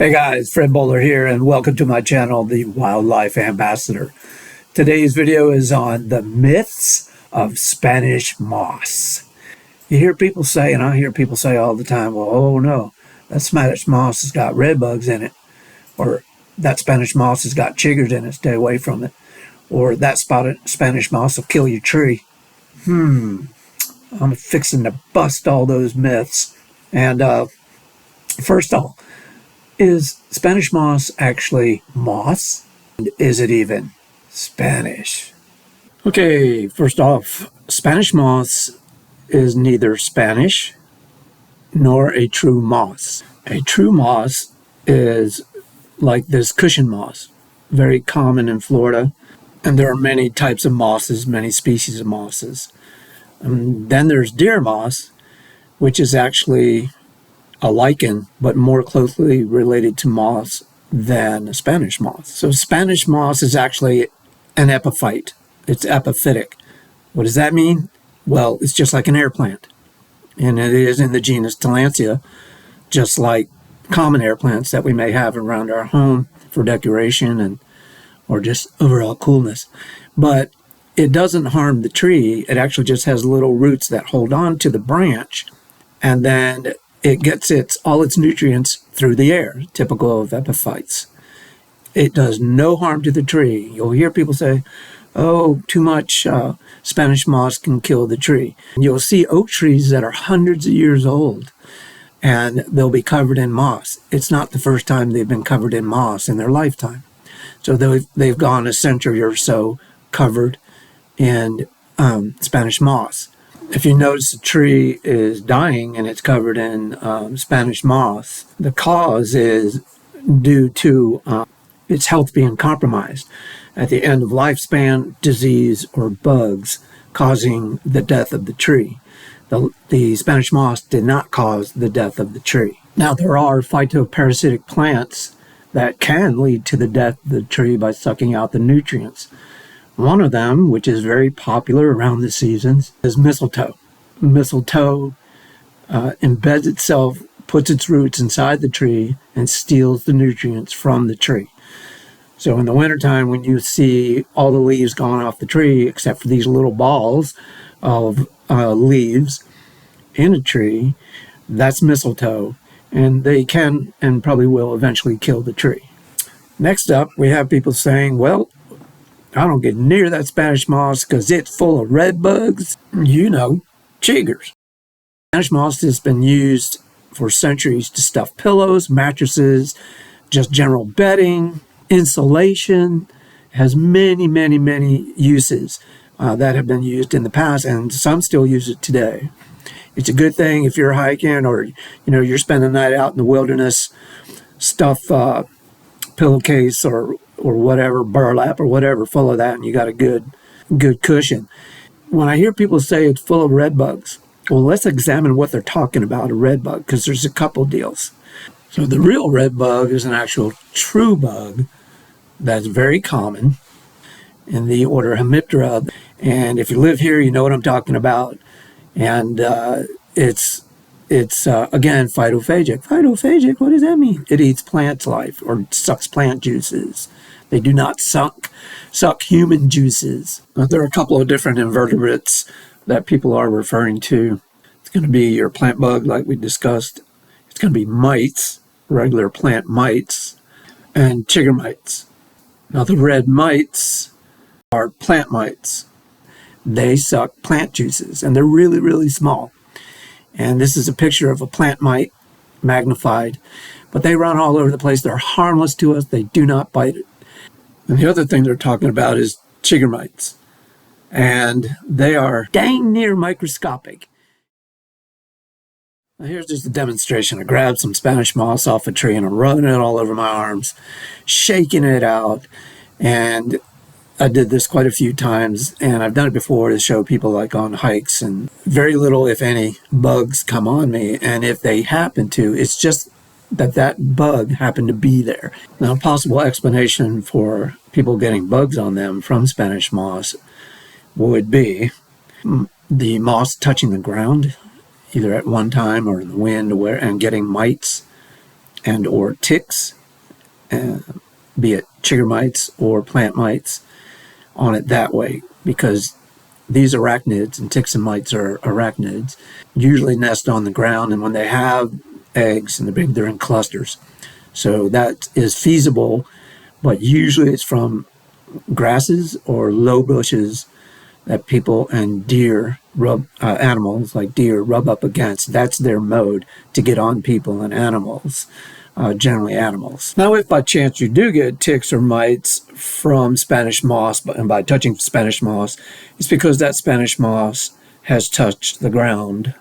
Hey guys, Fred Bowler here, and welcome to my channel, The Wildlife Ambassador. Today's video is on the myths of Spanish moss. You hear people say, and I hear people say all the time, well, oh no, that Spanish moss has got red bugs in it, or that Spanish moss has got chiggers in it, stay away from it, or that Spanish moss will kill your tree. I'm fixing to bust all those myths. And first of all, is Spanish moss actually moss? And is it even Spanish? Okay, first off, Spanish moss is neither Spanish nor a true moss. A true moss is like this cushion moss, very common in Florida. And there are many types of mosses, many species of mosses. Then there's deer moss, which is actually a lichen, but more closely related to moss than Spanish moss. So Spanish moss is actually an epiphyte. It's epiphytic. What does that mean? Well, it's just like an air plant. And it is in the genus Tillandsia, just like common air plants that we may have around our home for decoration or just overall coolness. But it doesn't harm the tree. It actually just has little roots that hold on to the branch, and then it gets all its nutrients through the air, typical of epiphytes. It does no harm to the tree. You'll hear people say, oh, too much Spanish moss can kill the tree. You'll see oak trees that are hundreds of years old, and they'll be covered in moss. It's not the first time they've been covered in moss in their lifetime. So they've gone a century or so covered in Spanish moss. If you notice a tree is dying and it's covered in Spanish moss, the cause is due to its health being compromised at the end of lifespan, disease, or bugs causing the death of the tree. The Spanish moss did not cause the death of the tree. Now, there are phytoparasitic plants that can lead to the death of the tree by sucking out the nutrients. One of them, which is very popular around the seasons, is mistletoe. Mistletoe embeds itself, puts its roots inside the tree, and steals the nutrients from the tree. So in the wintertime, when you see all the leaves gone off the tree, except for these little balls of leaves in a tree, that's mistletoe. And they can and probably will eventually kill the tree. Next up, we have people saying, well, I don't get near that Spanish moss because it's full of red bugs. You know, chiggers. Spanish moss has been used for centuries to stuff pillows, mattresses, just general bedding, insulation. It has many, many, many uses that have been used in the past, and some still use it today. It's a good thing if you're hiking or you're spending the night out in the wilderness, stuff pillowcase or whatever, burlap or whatever, full of that, and you got a good cushion. When I hear people say it's full of red bugs, well, let's examine what they're talking about, a red bug, because there's a couple deals. So the real red bug is an actual true bug that's very common in the order Hemiptera. And if you live here, you know what I'm talking about. And it's again, phytophagic. Phytophagic, what does that mean? It eats plant life or sucks plant juices. They do not suck human juices. There are a couple of different invertebrates that people are referring to. It's going to be your plant bug, like we discussed. It's going to be mites, regular plant mites, and chigger mites. Now, the red mites are plant mites. They suck plant juices, and they're really, really small. And this is a picture of a plant mite, magnified. But they run all over the place. They're harmless to us. They do not bite it. And the other thing they're talking about is chigger mites. And they are dang near microscopic. Now here's just a demonstration. I grabbed some Spanish moss off a tree and I'm rubbing it all over my arms, shaking it out. And I did this quite a few times, and I've done it before to show people like on hikes, and very little, if any, bugs come on me. And if they happen to, it's just that bug happened to be there. Now, a possible explanation for people getting bugs on them from Spanish moss would be the moss touching the ground, either at one time or in the wind, and getting mites. and or ticks, be it chigger mites or plant mites, on it that way, because these arachnids, and ticks and mites are arachnids, usually nest on the ground, and when they have eggs and they're big, they're in clusters. So that is feasible, but usually it's from grasses or low bushes that people and animals like deer rub up against. That's their mode to get on people and animals, generally animals. Now, if by chance you do get ticks or mites from Spanish moss, and by touching Spanish moss, it's because that Spanish moss has touched the ground.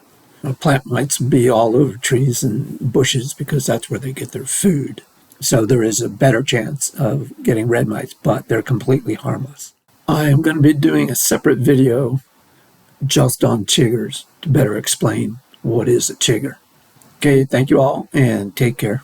Plant mites be all over trees and bushes because that's where they get their food. So there is a better chance of getting red mites, but they're completely harmless. I am going to be doing a separate video just on chiggers to better explain what is a chigger. Okay, thank you all and take care.